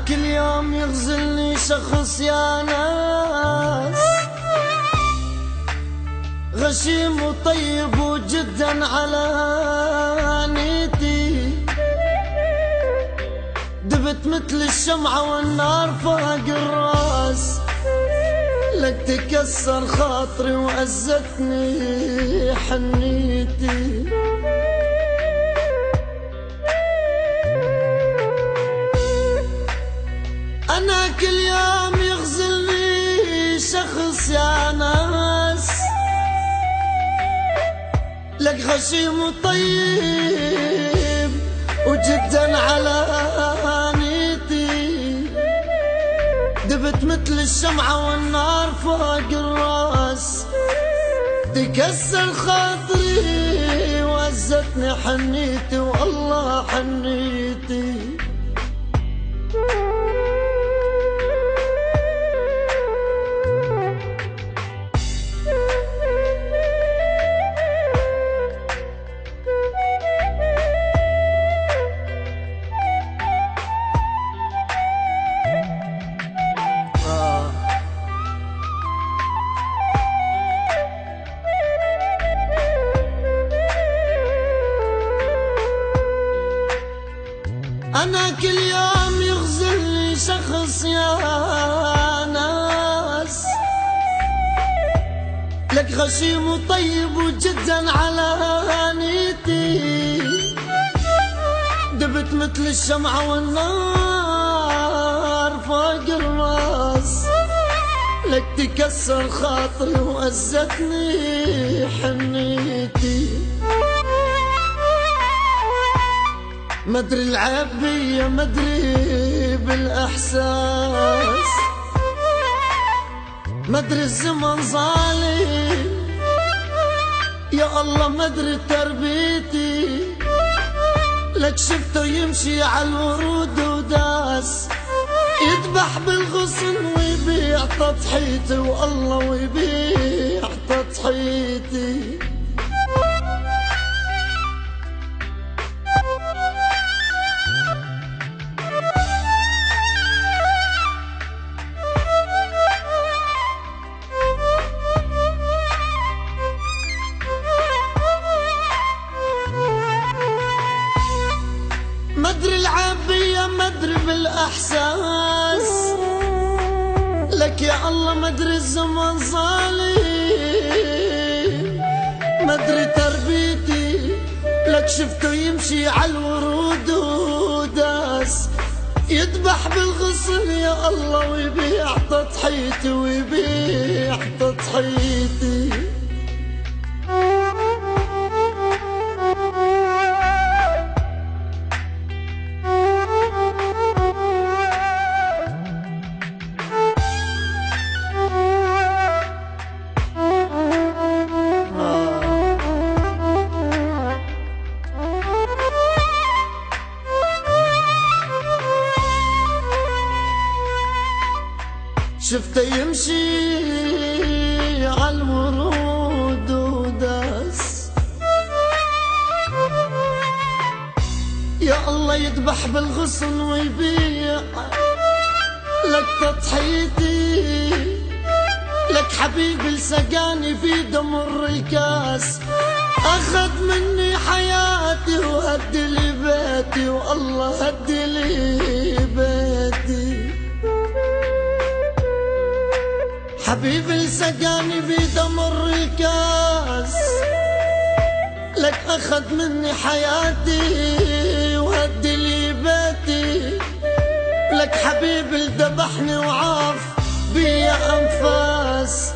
كل يوم يغزلني شخص يا ناس، غشيم وطيب وجدا على نيتي، دبت مثل الشمعة والنار فوق الراس، لك تكسر خاطري وأزتني حنيتي. أنا كل يوم يغزلني شخص يا ناس، لك غشيم وطيب وجدا على نيتي، دبت مثل الشمعة والنار فوق الراس، تكسر خاطري وأزتني حنيتي والله حنيتي. أنا كل يوم يغزلني شخص يا ناس، لك غشيم وطيب وجدا على نيتي، دبت مثل الشمعة والنار فوق الراس، لك تكسر خاطري وأزتني حنيتي. مدري العيب بيا مدري بالإحساس، مدري الزمن ظالم يا الله مدري تربيتي، لك شفته يمشي على الورود وداس، يذبح بالغصن ويبيع تضحيتي والله ويبيع تضحيتي. مدري العبية مدري بالإحساس، لك يا الله مدري الزمن ظالم، مدري تربيتي، لك شفته يمشي على الورود وداس، يذبح بالغصن يا الله ويبيع تضحيتي ويبيع تضحيتي. شفته يمشي على الورود وداس، يا الله يذبح بالغصن ويبيع لك تضحيتي، لك حبيبي لسقاني في دمر الكاس، أخذ مني حياتي وهدي لي بيتي والله هدي لي بيتي. حبيبي لسقاني بدمر الكاس، لك أخذ مني حياتي وهدي لي بيتي، لك حبيبي لذبحني وعاف بيا أنفاس،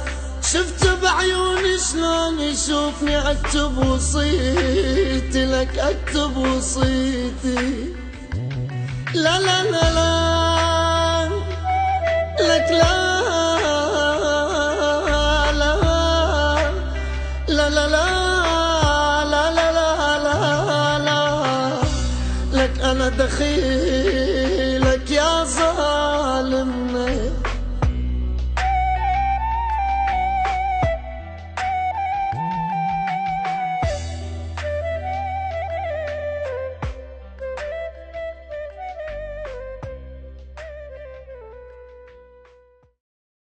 شفت بعيوني شلون يشوفني أكتب وصيتي، لك أكتب وصيتي. لا لا لا لا لك لا لا لا لا لا لا لا لا، لك أنا دخيلك يا ظالم.